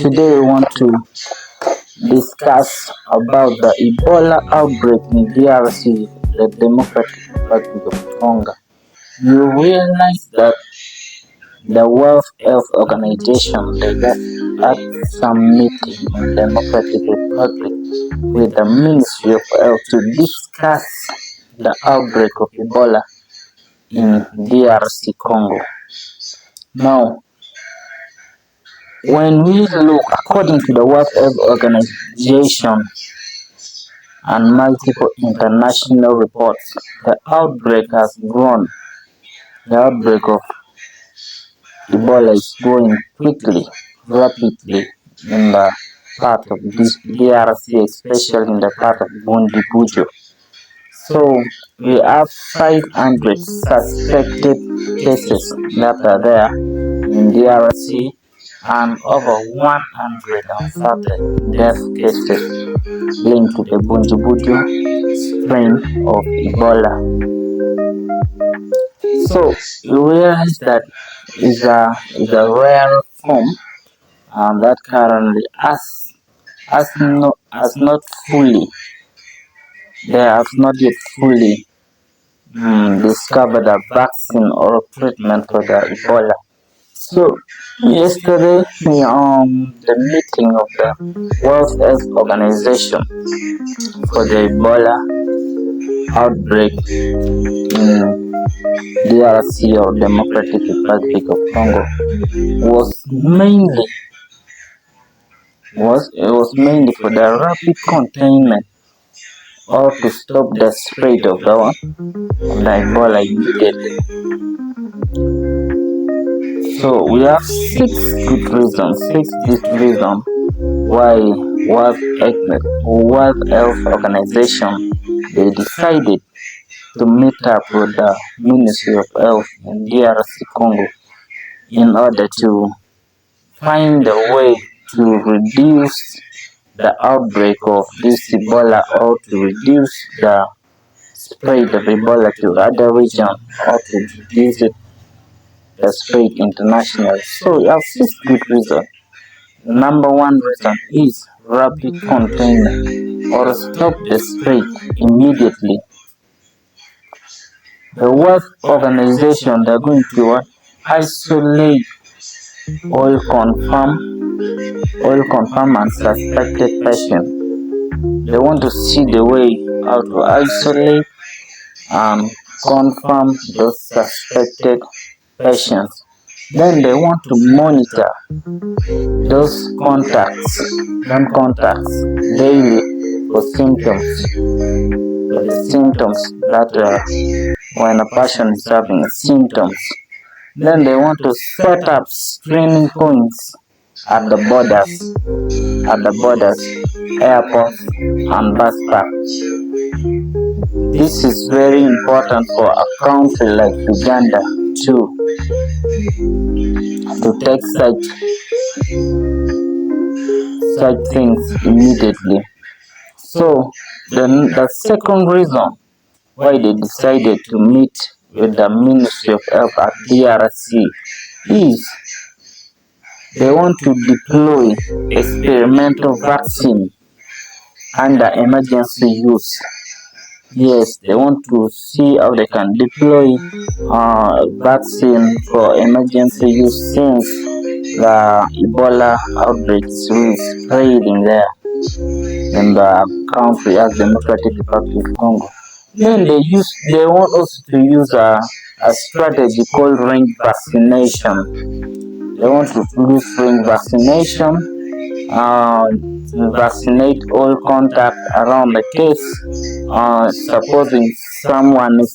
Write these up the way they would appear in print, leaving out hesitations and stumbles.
Today we want to discuss about the Ebola outbreak in DRC, the Democratic Republic of Congo. You realize that the World Health Organization they just had some meeting in Democratic Republic with the Ministry of Health to discuss the outbreak of Ebola in DRC Congo. Now, when we look according to the World Health Organization and multiple international reports, the outbreak has grown. The outbreak of Ebola is growing quickly, rapidly in the part of this DRC, especially in the part of Bundi Bujo. So we have 500 suspected cases that are there in DRC and over 130 death cases linked to the Bundi strain of Ebola. So you realize that is a rare form that currently has not fully they have not yet fully discovered a vaccine or treatment for the Ebola. So yesterday, the meeting of the World Health Organization for the Ebola outbreak in DRC or Democratic Republic of Congo was mainly for the rapid containment or to stop the spread of the Ebola immediately. So we have six good reasons why World Health Organization they decided to meet up with the Ministry of Health in DRC Congo in order to find a way to reduce the outbreak of this Ebola or to reduce the spread of Ebola to other regions or to reduce it the spread internationally. So we have six good reasons. Number one reason is rapid containment or stop the spread immediately. The World Organization they're going to isolate all confirmed and suspected patients. They want to see the way how to isolate and confirm those suspected patients. Then they want to monitor those contacts daily for the symptoms that when a patient is having symptoms. Then they want to set up screening points at the borders, airports, and bus stops. This is very important for a country like Uganda too, to take such things immediately. So the second reason why they decided to meet with the Ministry of Health at DRC is they want to deploy experimental vaccine under emergency use. Yes, they want to see how they can deploy vaccine for emergency use since the Ebola outbreak is really spreading there in the country as Democratic Republic of Congo. Then they want also to use a strategy called ring vaccination. They want to use ring vaccination, vaccinate all contact around the case. Supposing someone is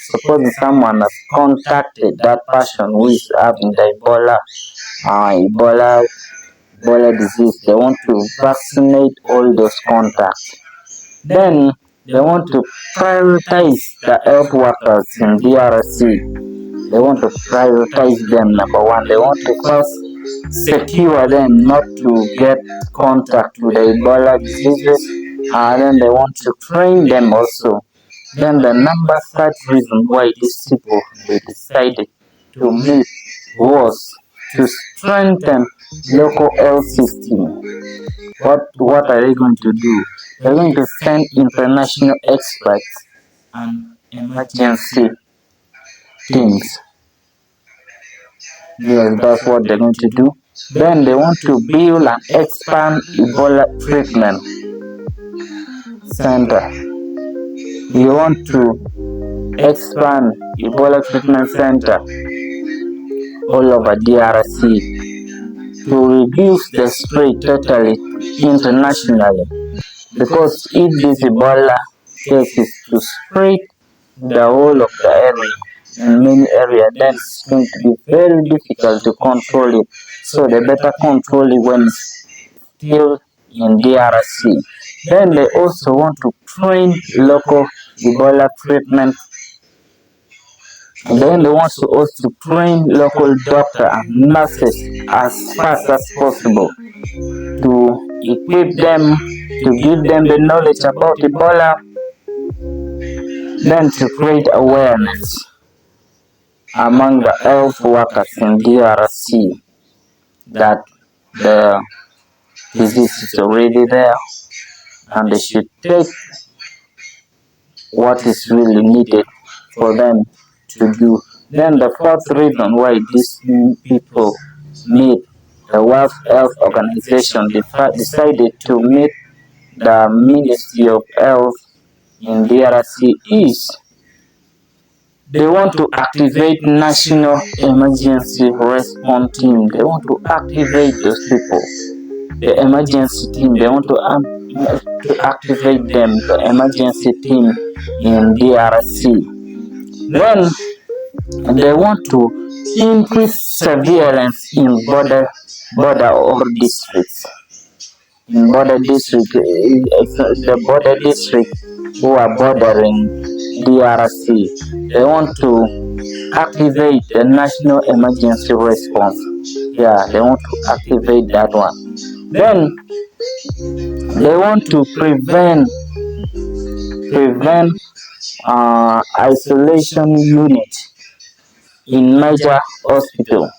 supposing someone has contacted that person who is having the Ebola disease, they want to vaccinate all those contacts. Then they want to prioritize the health workers in DRC. They want to prioritize them. Number one, they want to first secure them not to get contact with the Ebola diseases, and then they want to train them also. Then the third reason why these people they decided to meet was to strengthen local health system. What are they going to do? They're going to send international experts and emergency teams. Yes, that's what they're going to do. Then they want to build and expand Ebola treatment center. We want to expand Ebola treatment center all over DRC to reduce the spread totally internationally. Because if this Ebola case is to spread the whole of the area, in many areas, then it's going to be very difficult to control it. So they better control it when it's still in DRC. Then they also want to train local Ebola treatment. Then they want to also train local doctors and nurses as fast as possible to equip them, to give them the knowledge about Ebola, then to create awareness among the health workers in DRC that the disease is already there and they should take what is really needed for them to do. Then the fourth reason why these people meet, the World Health Organization decided to meet the Ministry of Health in DRC is they want to activate national emergency response team. They want to activate those people. The emergency team, they want to activate them, the emergency team in DRC. Then they want to increase surveillance in border or districts. In border district, the border district who are bordering DRC, they want to activate the national emergency response. Yeah, they want to activate that one. Then they want to prevent isolation unit in major hospital.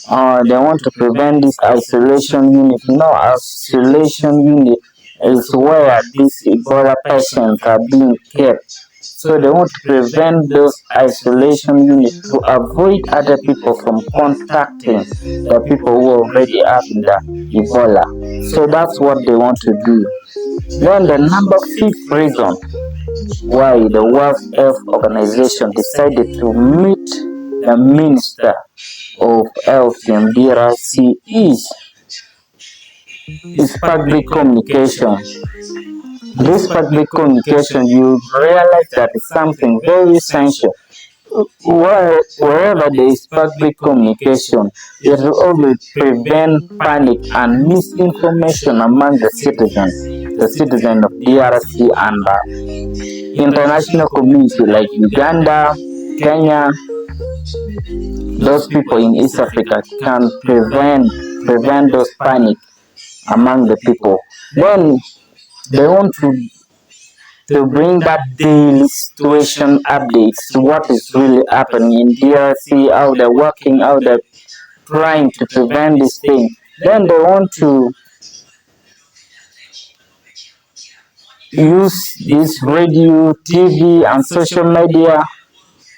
They want to prevent this isolation unit. Isolation unit is where these Ebola patients are being kept. So they want to prevent those isolation units to avoid other people from contacting the people who already have the Ebola. So that's what they want to do. Then the number 5th reason why the World Health Organization decided to meet the Minister of Health in DRC is public communication. This public communication, you realize that it's something very essential. Wherever there is public communication, it will always prevent panic and misinformation among the citizens of DRC and the international community like Uganda, Kenya. Those people in East Africa can prevent those panic among the people. Then they want to bring that daily situation updates to what is really happening in DRC, how they're working, how they're trying to prevent this thing. Then they want to use this radio, TV, and social media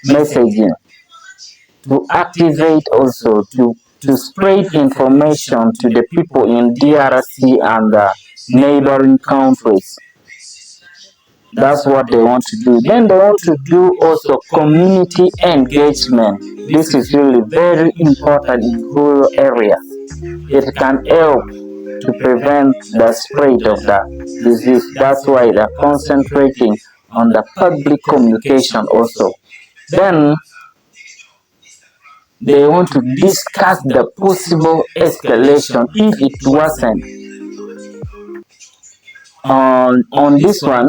messaging to activate also to spread information to the people in DRC and the neighboring countries. That's what they want to do. Then they want to do also community engagement. This is really very important in rural areas. It can help to prevent the spread of the disease. That's why they're concentrating on the public communication also. Then they want to discuss the possible escalation if it wasn't. On this one,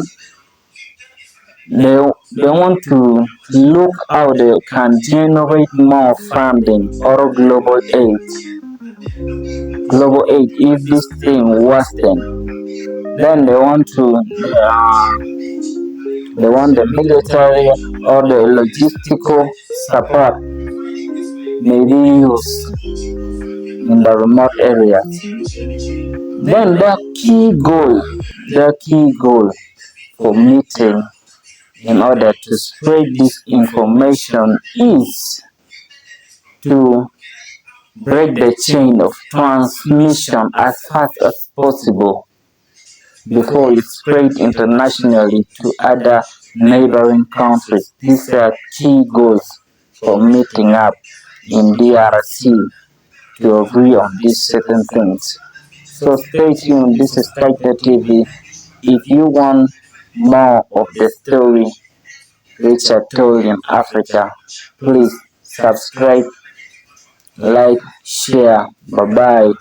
they want to look how they can generate more funding or global aid if this thing wasn't. Then they want the military or the logistical support may be used in the remote areas. Then their key goal for meeting in order to spread this information is to break the chain of transmission as fast as possible before it spread internationally to other neighboring countries. These are key goals for meeting up in DRC to agree on these certain things. So stay tuned. This is Tiger TV. If you want more of the story Richard told in Africa, please subscribe, like, share. Bye bye.